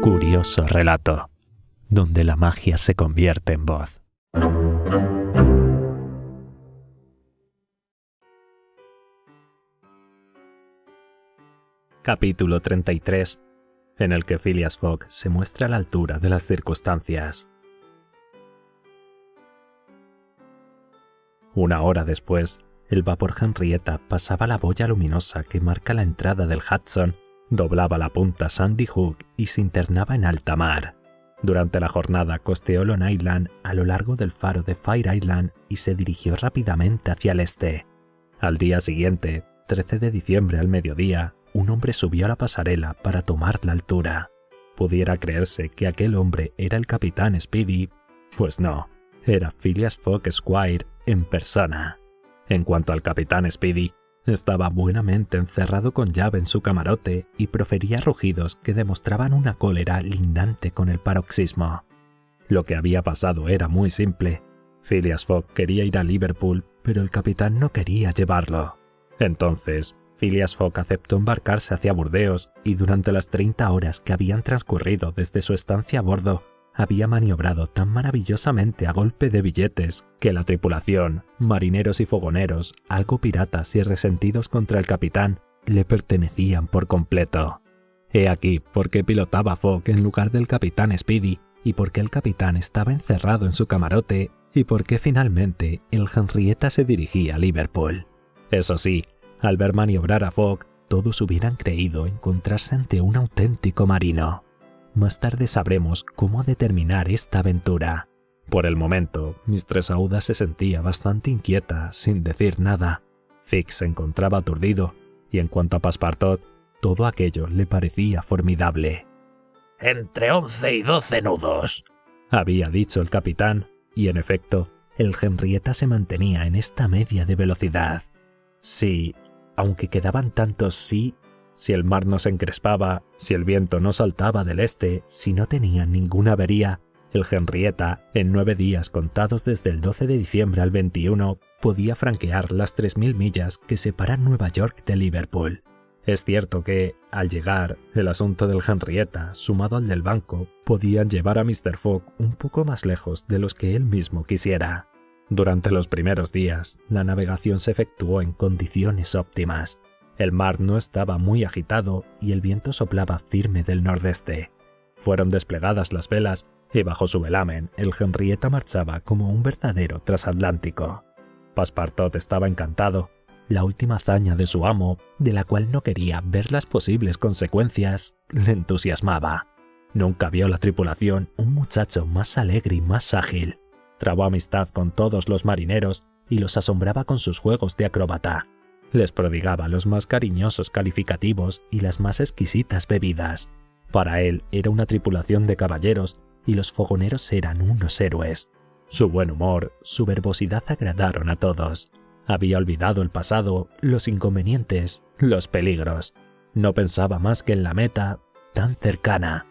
Curioso relato, donde la magia se convierte en voz. Capítulo 33, en el que Phileas Fogg se muestra a la altura de las circunstancias. Una hora después, el vapor Henrietta pasaba la boya luminosa que marca la entrada del Hudson, doblaba la punta Sandy Hook y se internaba en alta mar. Durante la jornada costeó Long Island a lo largo del faro de Fire Island y se dirigió rápidamente hacia el este. Al día siguiente, 13 de diciembre al mediodía, un hombre subió a la pasarela para tomar la altura. Pudiera creerse que aquel hombre era el capitán Speedy, pues no, era Phileas Fogg Esquire en persona. En cuanto al capitán Speedy, estaba buenamente encerrado con llave en su camarote y profería rugidos que demostraban una cólera lindante con el paroxismo. Lo que había pasado era muy simple. Phileas Fogg quería ir a Liverpool, pero el capitán no quería llevarlo. Entonces, Phileas Fogg aceptó embarcarse hacia Burdeos y durante las 30 horas que habían transcurrido desde su estancia a bordo, había maniobrado tan maravillosamente a golpe de billetes que la tripulación, marineros y fogoneros, algo piratas y resentidos contra el capitán, le pertenecían por completo. He aquí por qué pilotaba Fogg en lugar del capitán Speedy y por qué el capitán estaba encerrado en su camarote y por qué finalmente el Henrietta se dirigía a Liverpool. Eso sí, al ver maniobrar a Fogg, todos hubieran creído encontrarse ante un auténtico marino. Más tarde sabremos cómo determinar esta aventura. Por el momento, Mistress Aouda se sentía bastante inquieta, sin decir nada. Fix se encontraba aturdido, y en cuanto a Passepartout, todo aquello le parecía formidable. «Entre 11 y 12 nudos», había dicho el capitán, y en efecto, el Henrietta se mantenía en esta media de velocidad. Sí, aunque quedaban tantos sí, si el mar no se encrespaba, si el viento no saltaba del este, si no tenía ninguna avería, el Henrietta, en 9 días contados desde el 12 de diciembre al 21, podía franquear las 3000 millas que separan Nueva York de Liverpool. Es cierto que, al llegar, el asunto del Henrietta, sumado al del banco, podían llevar a Mr. Fogg un poco más lejos de los que él mismo quisiera. Durante los primeros días, la navegación se efectuó en condiciones óptimas. El mar no estaba muy agitado y el viento soplaba firme del nordeste. Fueron desplegadas las velas y bajo su velamen el Henrietta marchaba como un verdadero transatlántico. Passepartout estaba encantado. La última hazaña de su amo, de la cual no quería ver las posibles consecuencias, le entusiasmaba. Nunca vio la tripulación un muchacho más alegre y más ágil. Trabó amistad con todos los marineros y los asombraba con sus juegos de acróbata. Les prodigaba los más cariñosos calificativos y las más exquisitas bebidas. Para él era una tripulación de caballeros y los fogoneros eran unos héroes. Su buen humor, su verbosidad agradaron a todos. Había olvidado el pasado, los inconvenientes, los peligros. No pensaba más que en la meta, tan cercana.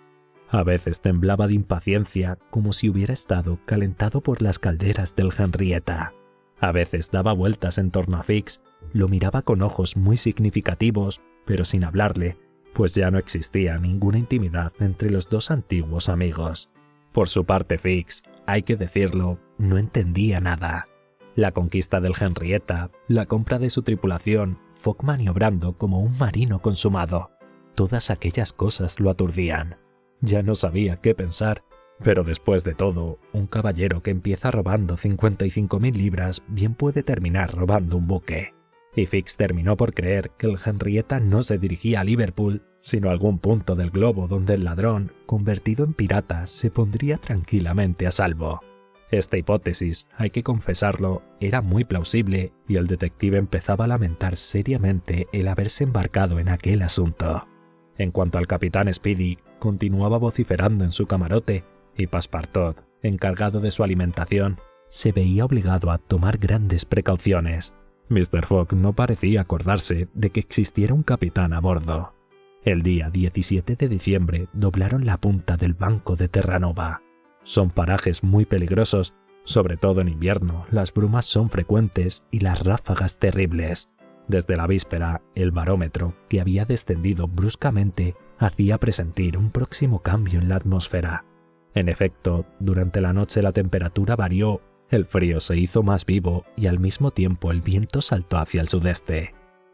A veces temblaba de impaciencia como si hubiera estado calentado por las calderas del Henrietta. A veces daba vueltas en torno a Fix, lo miraba con ojos muy significativos, pero sin hablarle, pues ya no existía ninguna intimidad entre los dos antiguos amigos. Por su parte Fix, hay que decirlo, no entendía nada. La conquista del Henrietta, la compra de su tripulación, Fogg maniobrando como un marino consumado. Todas aquellas cosas lo aturdían. Ya no sabía qué pensar. Pero después de todo, un caballero que empieza robando 55.000 libras bien puede terminar robando un buque. Y Fix terminó por creer que el Henrietta no se dirigía a Liverpool, sino a algún punto del globo donde el ladrón, convertido en pirata, se pondría tranquilamente a salvo. Esta hipótesis, hay que confesarlo, era muy plausible y el detective empezaba a lamentar seriamente el haberse embarcado en aquel asunto. En cuanto al capitán Speedy, continuaba vociferando en su camarote, y Passepartout, encargado de su alimentación, se veía obligado a tomar grandes precauciones. Mr. Fogg no parecía acordarse de que existiera un capitán a bordo. El día 17 de diciembre doblaron la punta del banco de Terranova. Son parajes muy peligrosos Sobre todo en invierno, las brumas son frecuentes y las ráfagas terribles. Desde la víspera, el barómetro, que había descendido bruscamente, hacía presentir un próximo cambio en la atmósfera. En efecto, durante la noche la temperatura varió, el frío se hizo más vivo y al mismo tiempo el viento saltó hacia el sudeste.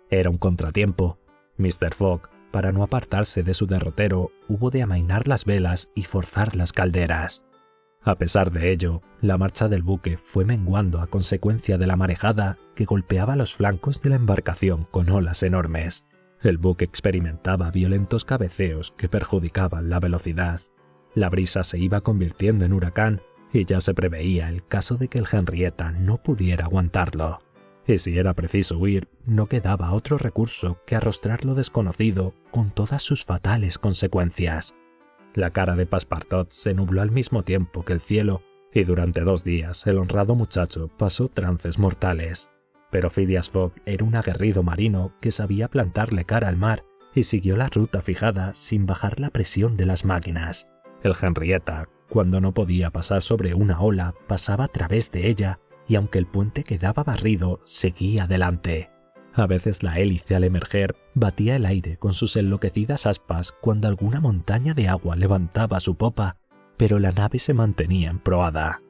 Era un contratiempo. Mr. Fogg, para no apartarse de su derrotero, hubo de amainar las velas y forzar las calderas. A pesar de ello, la marcha del buque fue menguando a consecuencia de la marejada que golpeaba los flancos de la embarcación con olas enormes. El buque experimentaba violentos cabeceos que perjudicaban la velocidad. La brisa se iba convirtiendo en huracán y ya se preveía el caso de que el Henrietta no pudiera aguantarlo. Y si era preciso huir, no quedaba otro recurso que arrostrar lo desconocido con todas sus fatales consecuencias. La cara de Passepartout se nubló al mismo tiempo que el cielo, y durante 2 días el honrado muchacho pasó trances mortales. Pero Phileas Fogg era un aguerrido marino que sabía plantarle cara al mar y siguió la ruta fijada sin bajar la presión de las máquinas. El Henrietta, cuando no podía pasar sobre una ola, pasaba a través de ella, y aunque el puente quedaba barrido, seguía adelante. A veces la hélice al emerger batía el aire con sus enloquecidas aspas cuando alguna montaña de agua levantaba su popa, pero la nave se mantenía en proada.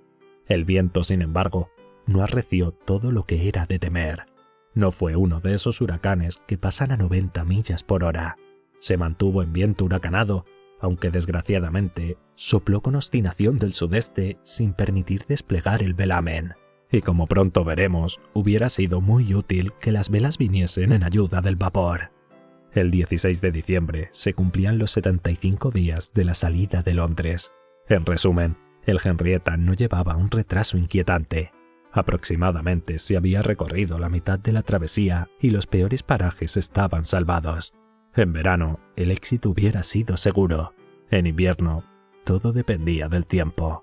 El viento, sin embargo, no arreció todo lo que era de temer. No fue uno de esos huracanes que pasan a 90 millas por hora. Se mantuvo en viento huracanado, aunque desgraciadamente sopló con obstinación del sudeste sin permitir desplegar el velamen. Y como pronto veremos, hubiera sido muy útil que las velas viniesen en ayuda del vapor. El 16 de diciembre se cumplían los 75 días de la salida de Londres. En resumen, el Henrietta no llevaba un retraso inquietante. Aproximadamente se había recorrido la mitad de la travesía y los peores parajes estaban salvados. En verano, el éxito hubiera sido seguro. En invierno, todo dependía del tiempo.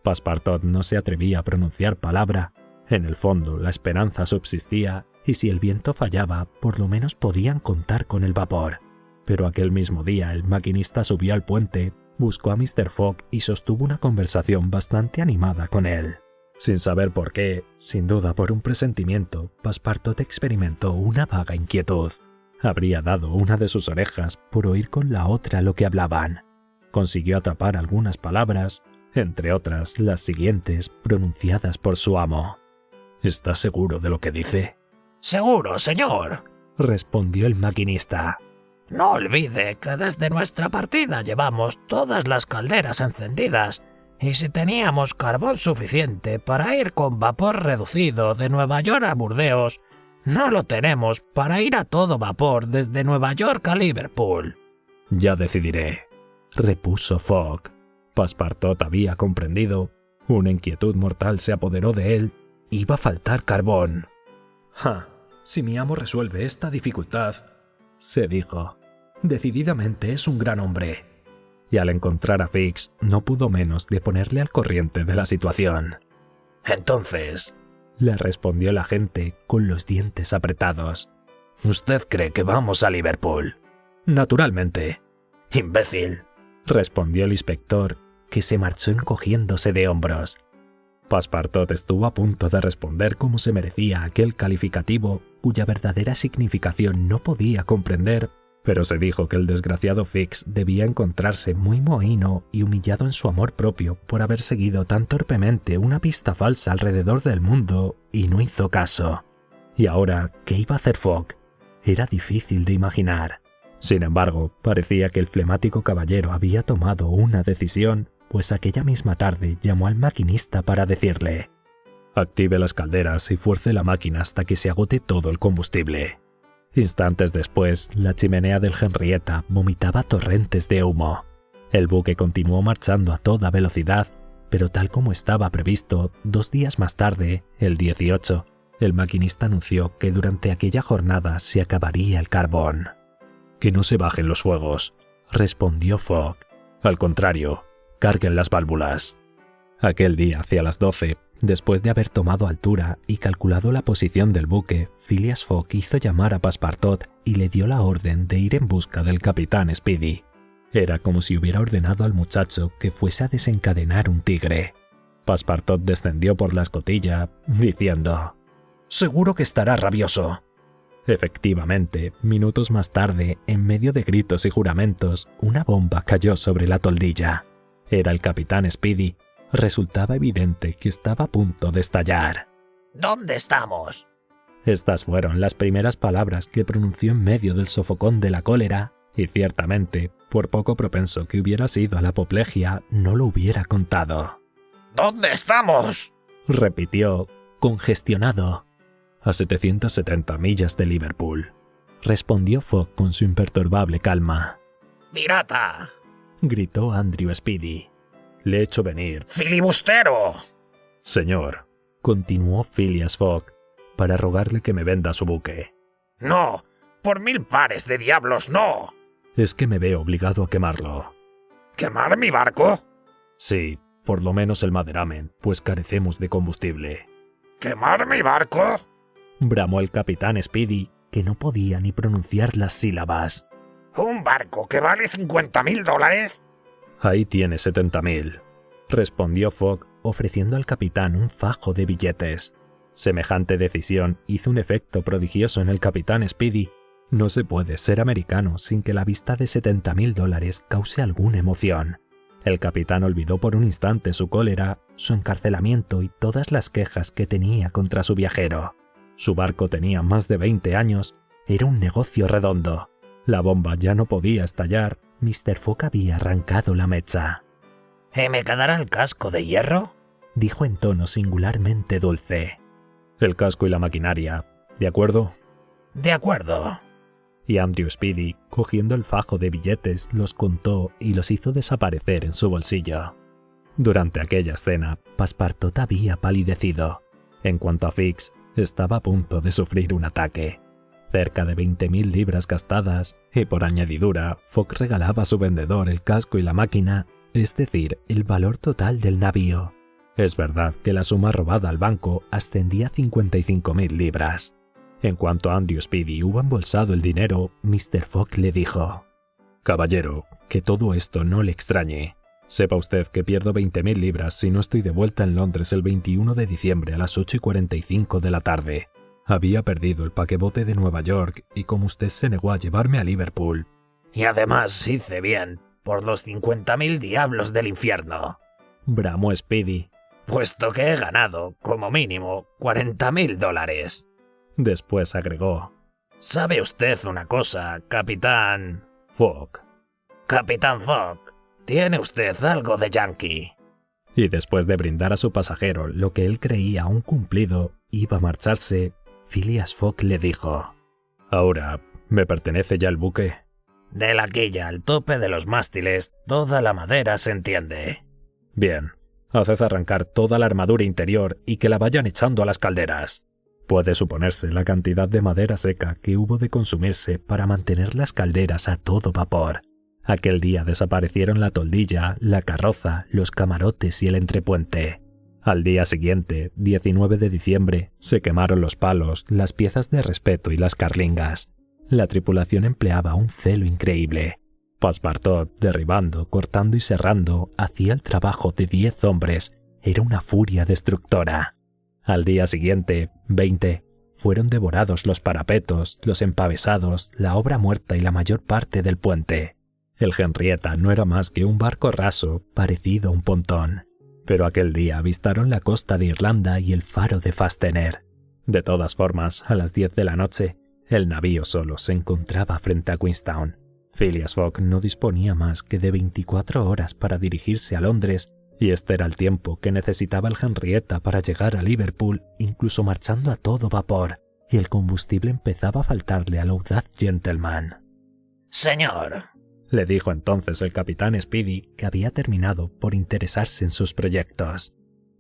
Passepartout no se atrevía a pronunciar palabra. En el fondo, la esperanza subsistía, y si el viento fallaba, por lo menos podían contar con el vapor. Pero aquel mismo día el maquinista subió al puente, buscó a Mr. Fogg y sostuvo una conversación bastante animada con él. Sin saber por qué, sin duda por un presentimiento, Passepartout experimentó una vaga inquietud. Habría dado una de sus orejas por oír con la otra lo que hablaban. Consiguió atrapar algunas palabras, entre otras las siguientes pronunciadas por su amo. ¿Está seguro de lo que dice? «Seguro, señor», respondió el maquinista. «No olvide que desde nuestra partida llevamos todas las calderas encendidas, y si teníamos carbón suficiente para ir con vapor reducido de Nueva York a Burdeos, no lo tenemos para ir a todo vapor desde Nueva York a Liverpool». «Ya decidiré», repuso Fogg. Passepartout había comprendido. Una inquietud mortal se apoderó de él. Iba a faltar carbón. Si mi amo resuelve esta dificultad, se dijo, decididamente es un gran hombre. Y al encontrar a Fix, no pudo menos de ponerle al corriente de la situación. «Entonces», le respondió el agente con los dientes apretados, «¿usted cree que vamos a Liverpool?» «Naturalmente». «Imbécil», respondió el inspector, que se marchó encogiéndose de hombros. Passepartout estuvo a punto de responder como se merecía aquel calificativo cuya verdadera significación no podía comprender, pero se dijo que el desgraciado Fix debía encontrarse muy mohíno y humillado en su amor propio por haber seguido tan torpemente una pista falsa alrededor del mundo y no hizo caso. Y ahora, ¿qué iba a hacer Fogg? Era difícil de imaginar. Sin embargo, parecía que el flemático caballero había tomado una decisión, pues aquella misma tarde llamó al maquinista para decirle: «Active las calderas y fuerce la máquina hasta que se agote todo el combustible». Instantes después, la chimenea del Henrietta vomitaba torrentes de humo. El buque continuó marchando a toda velocidad, pero tal como estaba previsto, 2 días más tarde, el 18, el maquinista anunció que durante aquella jornada se acabaría el carbón. «Que no se bajen los fuegos», respondió Fogg. «Al contrario, carguen las válvulas». Aquel día, hacia las 12, después de haber tomado altura y calculado la posición del buque, Phileas Fogg hizo llamar a Passepartout y le dio la orden de ir en busca del capitán Speedy. Era como si hubiera ordenado al muchacho que fuese a desencadenar un tigre. Passepartout descendió por la escotilla, diciendo: «Seguro que estará rabioso». Efectivamente, minutos más tarde, en medio de gritos y juramentos, una bomba cayó sobre la toldilla. Era el capitán Speedy. Resultaba evidente que estaba a punto de estallar. ¿Dónde estamos? Estas fueron las primeras palabras que pronunció en medio del sofocón de la cólera, y ciertamente, por poco propenso que hubiera sido a la apoplejía, no lo hubiera contado. ¿Dónde estamos?, repitió, congestionado. «A 770 millas de Liverpool», respondió Fogg con su imperturbable calma. «¡Pirata!», gritó Andrew Speedy. «Le he hecho venir». «¡Filibustero!». «Señor», continuó Phileas Fogg, «para rogarle que me venda su buque». «No, por 1000 pares de diablos, no». «Es que me veo obligado a quemarlo». ¿Quemar mi barco?». «Sí, por lo menos el maderamen, pues carecemos de combustible». ¿Quemar mi barco?», bramó el capitán Speedy, que no podía ni pronunciar las sílabas. «¿Un barco que vale $50.000? «Ahí tiene 70.000», respondió Fogg, ofreciendo al capitán un fajo de billetes. Semejante decisión hizo un efecto prodigioso en el capitán Speedy. No se puede ser americano sin que la vista de $70.000 cause alguna emoción. El capitán olvidó por un instante su cólera, su encarcelamiento y todas las quejas que tenía contra su viajero. Su barco tenía más de 20 años, era un negocio redondo. La bomba ya no podía estallar, Mr. Fogg había arrancado la mecha. ¿Me quedará el casco de hierro?, dijo en tono singularmente dulce. «El casco y la maquinaria, ¿de acuerdo?». «De acuerdo». Y Andrew Speedy, cogiendo el fajo de billetes, los contó y los hizo desaparecer en su bolsillo. Durante aquella escena, Passepartout había palidecido. En cuanto a Fix, estaba a punto de sufrir un ataque. Cerca de 20.000 libras gastadas, y por añadidura, Fogg regalaba a su vendedor el casco y la máquina, es decir, el valor total del navío. Es verdad que la suma robada al banco ascendía a 55.000 libras. En cuanto a Andrew Speedy hubo embolsado el dinero, Mr. Fogg le dijo: «Caballero, que todo esto no le extrañe. Sepa usted que pierdo 20.000 libras si no estoy de vuelta en Londres el 21 de diciembre a las 8:45 de la tarde. Había perdido el paquebote de Nueva York y como usted se negó a llevarme a Liverpool». «Y además hice bien, por los 50.000 diablos del infierno», bramó Speedy, «puesto que he ganado, como mínimo, $40.000. Después agregó: «¿Sabe usted una cosa, capitán Fogg?» «Capitán Fogg, tiene usted algo de yankee». Y después de brindar a su pasajero lo que él creía un cumplido, iba a marcharse, Phileas Fogg le dijo: «Ahora, ¿me pertenece ya el buque?». «De la quilla al tope de los mástiles, toda la madera se entiende». «Bien, haced arrancar toda la armadura interior y que la vayan echando a las calderas». Puede suponerse la cantidad de madera seca que hubo de consumirse para mantener las calderas a todo vapor. Aquel día desaparecieron la toldilla, la carroza, los camarotes y el entrepuente. Al día siguiente, 19 de diciembre, se quemaron los palos, las piezas de respeto y las carlingas. La tripulación empleaba un celo increíble. Passepartout, derribando, cortando y serrando, hacía el trabajo de 10 hombres. Era una furia destructora. Al día siguiente, 20, fueron devorados los parapetos, los empavesados, la obra muerta y la mayor parte del puente. El Henrietta no era más que un barco raso, parecido a un pontón. Pero aquel día avistaron la costa de Irlanda y el faro de Fastener. De todas formas, a las 10 de la noche, el navío solo se encontraba frente a Queenstown. Phileas Fogg no disponía más que de 24 horas para dirigirse a Londres, y este era el tiempo que necesitaba el Henrietta para llegar a Liverpool, incluso marchando a todo vapor, y el combustible empezaba a faltarle al audaz gentleman. «Señor», le dijo entonces el capitán Speedy, que había terminado por interesarse en sus proyectos.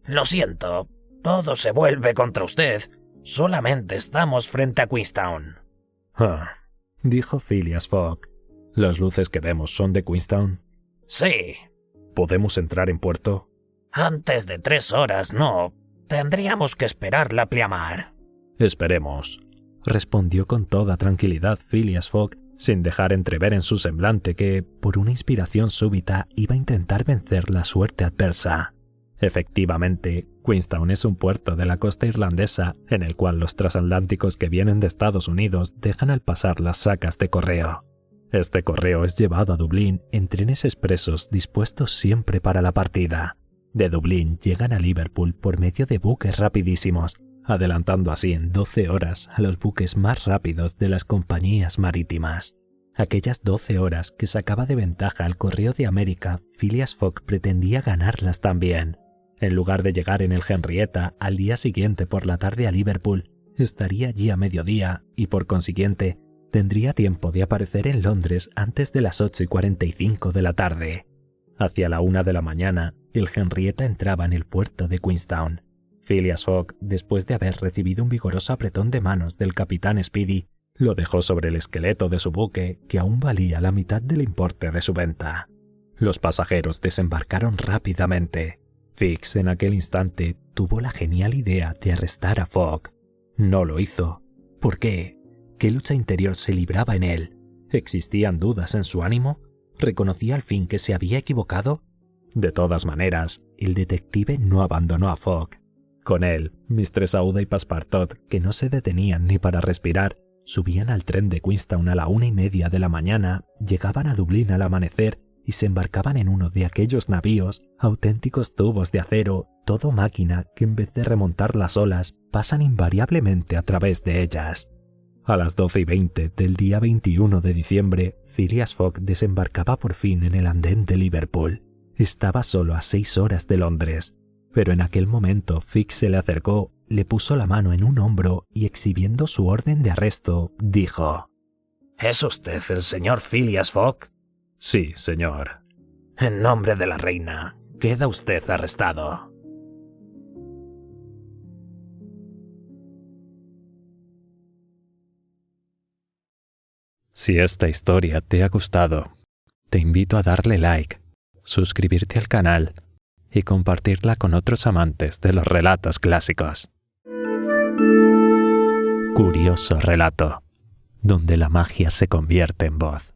«Lo siento, todo se vuelve contra usted. Solamente estamos frente a Queenstown». «Ah», dijo Phileas Fogg. «¿Las luces que vemos son de Queenstown?» «Sí». ¿Podemos entrar en puerto?» «Antes de 3 horas, no. Tendríamos que esperar la pleamar». «Esperemos», respondió con toda tranquilidad Phileas Fogg, sin dejar entrever en su semblante que, por una inspiración súbita, iba a intentar vencer la suerte adversa. Efectivamente, Queenstown es un puerto de la costa irlandesa en el cual los transatlánticos que vienen de Estados Unidos dejan al pasar las sacas de correo. Este correo es llevado a Dublín en trenes expresos dispuestos siempre para la partida. De Dublín llegan a Liverpool por medio de buques rapidísimos, adelantando así en 12 horas a los buques más rápidos de las compañías marítimas. Aquellas 12 horas que sacaba de ventaja al Correo de América, Phileas Fogg pretendía ganarlas también. En lugar de llegar en el Henrietta al día siguiente por la tarde a Liverpool, estaría allí a mediodía y por consiguiente tendría tiempo de aparecer en Londres antes de las 8:45 de la tarde. Hacia la 1 de la mañana, el Henrietta entraba en el puerto de Queenstown. Phileas Fogg, después de haber recibido un vigoroso apretón de manos del capitán Speedy, lo dejó sobre el esqueleto de su buque, que aún valía la mitad del importe de su venta. Los pasajeros desembarcaron rápidamente. Fix en aquel instante tuvo la genial idea de arrestar a Fogg. No lo hizo. ¿Por qué? ¿Qué lucha interior se libraba en él? ¿Existían dudas en su ánimo? ¿Reconocía al fin que se había equivocado? De todas maneras, el detective no abandonó a Fogg. Con él, Mistress Aouda y Passepartout, que no se detenían ni para respirar, subían al tren de Queenstown a la 1:30 de la mañana, llegaban a Dublín al amanecer y se embarcaban en uno de aquellos navíos, auténticos tubos de acero, todo máquina que en vez de remontar las olas, pasan invariablemente a través de ellas. A las 12:20 del día 21 de diciembre, Phileas Fogg desembarcaba por fin en el andén de Liverpool. Estaba solo a 6 horas de Londres, pero en aquel momento Fix se le acercó, le puso la mano en un hombro y exhibiendo su orden de arresto, dijo: ¿Es usted el señor Phileas Fogg? Sí, señor. En nombre de la reina, queda usted arrestado. Si esta historia te ha gustado, te invito a darle like, suscribirte al canal y compartirla con otros amantes de los relatos clásicos. Curioso relato, donde la magia se convierte en voz.